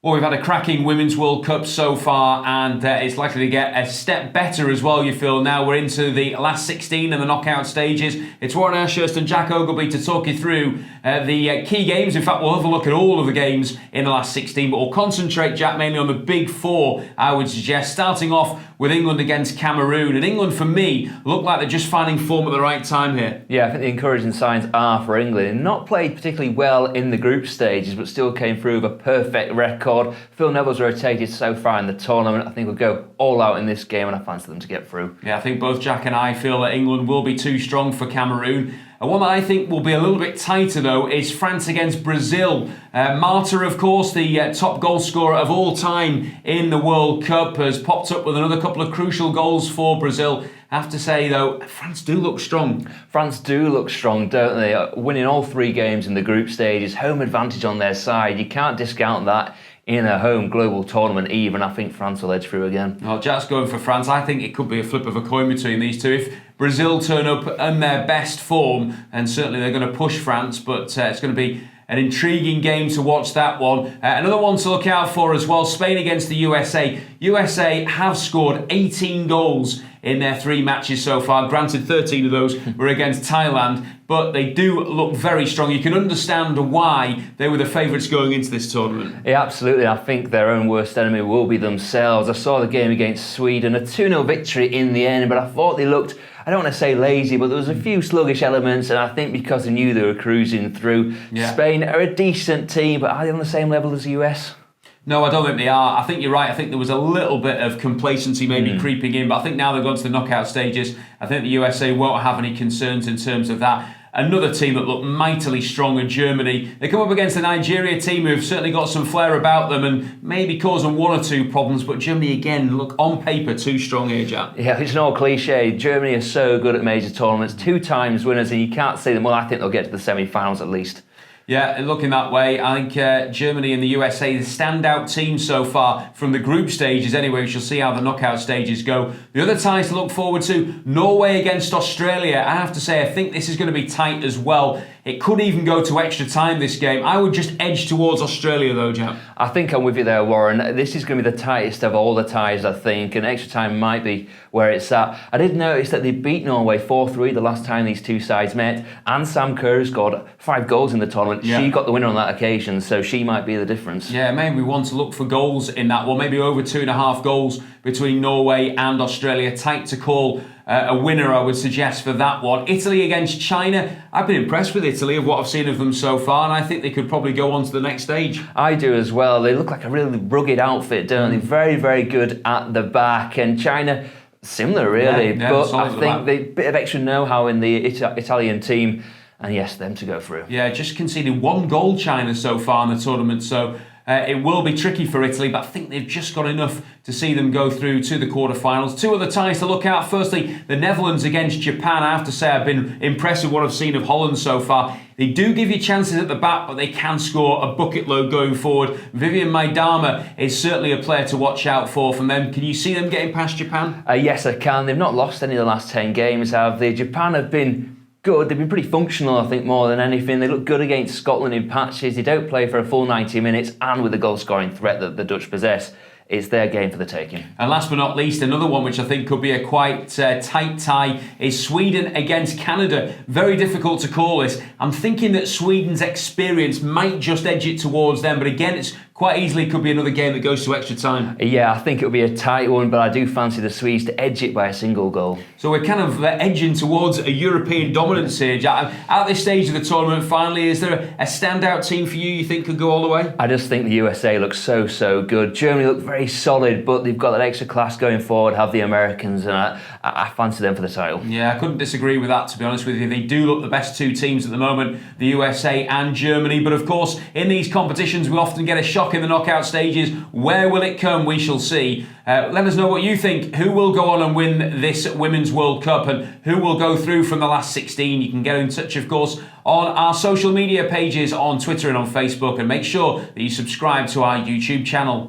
Well, we've had a cracking Women's World Cup so far, and it's likely to get a step better as well, you feel. Now we're into the last 16 and the knockout stages. It's Warren Ashurst and Jack Ogalbe to talk you through the key games. In fact, we'll have a look at all of the games in the last 16, but we'll concentrate, Jack, mainly on the big four, I would suggest, starting off with England against Cameroon. And England, for me, look like they're just finding form at the right time here. Yeah, I think the encouraging signs are for England. Not played particularly well in the group stages, but still came through with a perfect record. Phil Neville's rotated so far in the tournament. I think we'll go all out in this game, and I fancy them to get through. Yeah, I think both Jack and I feel that England will be too strong for Cameroon. And one that I think will be a little bit tighter, though, is France against Brazil. Marta, of course, the top goal scorer of all time in the World Cup, has popped up with another couple of crucial goals for Brazil. I have to say, though, France do look strong. France do look strong, don't they? Winning all three games in the group stages, home advantage on their side. You can't discount that in a home global tournament even. I think France will edge through again. Well, Jack's going for France. I think it could be a flip of a coin between these two. If Brazil turn up in their best form, and certainly they're going to push France, but it's going to be an intriguing game to watch, that one. Another one to look out for as well, Spain against the USA. USA have scored 18 goals in their 3 matches so far. Granted, 13 of those were against Thailand, but they do look very strong. You can understand why they were the favourites going into this tournament. Yeah, absolutely. I think their own worst enemy will be themselves. I saw the game against Sweden, a 2-0 victory in the end, but I thought they looked, I don't want to say lazy, but there was a few sluggish elements, and I think because they knew they were cruising through. Yeah. Spain are a decent team, but are they on the same level as the US? No, I don't think they are. I think you're right. I think there was a little bit of complacency maybe creeping in, but I think now they've gone to the knockout stages, I think the USA won't have any concerns in terms of that. Another team that looked mightily strong in Germany. They come up against the Nigeria team who have certainly got some flair about them and maybe causing 1 or 2 problems, but Germany again look on paper too strong here, Jack. Yeah, it's no cliche. Germany are so good at major tournaments, 2 times winners, and you can't say them. Well, I think they'll get to the semi-finals at least. Yeah, looking that way. I think Germany and the USA, the standout team so far from the group stages anyway. We shall see how the knockout stages go. The other ties to look forward to, Norway against Australia. I have to say, I think this is going to be tight as well. It could even go to extra time, this game. I would just edge towards Australia, though, Jack. I think I'm with you there, Warren. This is going to be the tightest of all the ties, I think, and extra time might be where it's at. I did notice that they beat Norway 4-3 the last time these two sides met, and Sam Kerr scored 5 goals in the tournament. Yeah. She got the winner on that occasion, so she might be the difference. Yeah, maybe we want to look for goals in that one. Maybe over 2.5 goals between Norway and Australia. Tight to call a winner, I would suggest, for that one. Italy against China. I've been impressed with Italy, of what I've seen of them so far, and I think they could probably go on to the next stage. I do as well. They look like a really rugged outfit, don't they? Very, very good at the back. And China, similar really, but I think they bit of extra know-how in the Italian team. And yes, them to go through. Yeah, just conceded 1 goal, China, so far in the tournament. So it will be tricky for Italy, but I think they've just got enough to see them go through to the quarterfinals. 2 other ties to look out. Firstly, the Netherlands against Japan. I have to say I've been impressed with what I've seen of Holland so far. They do give you chances at the back, but they can score a bucket load going forward. Vivian Maidama is certainly a player to watch out for from them. Can you see them getting past Japan? Yes, I can. They've not lost any of the last 10 games, have they? Japan have been good. They've been pretty functional, I think, more than anything. They look good against Scotland in patches. They don't play for a full 90 minutes, and with the goal-scoring threat that the Dutch possess, it's their game for the taking. And last but not least, another one which I think could be a quite tight tie is Sweden against Canada. Very difficult to call this. I'm thinking that Sweden's experience might just edge it towards them, but again, it's quite easily could be another game that goes to extra time. Yeah, I think it'll be a tight one, but I do fancy the Swedes to edge it by a single goal. So we're kind of edging towards a European dominance here, Jack. At this stage of the tournament, finally, is there a standout team for you think could go all the way? I just think the USA looks so good. Germany look very solid, but they've got that extra class going forward, have the Americans, and I fancy them for the title. Yeah, I couldn't disagree with that, to be honest with you. They do look the best 2 teams at the moment, the USA and Germany. But of course, in these competitions, we often get a shock in the knockout stages. Where will it come? We shall see. Let us know what you think. Who will go on and win this Women's World Cup, and who will go through from the last 16? You can get in touch, of course, on our social media pages on Twitter and on Facebook, and make sure that you subscribe to our YouTube channel.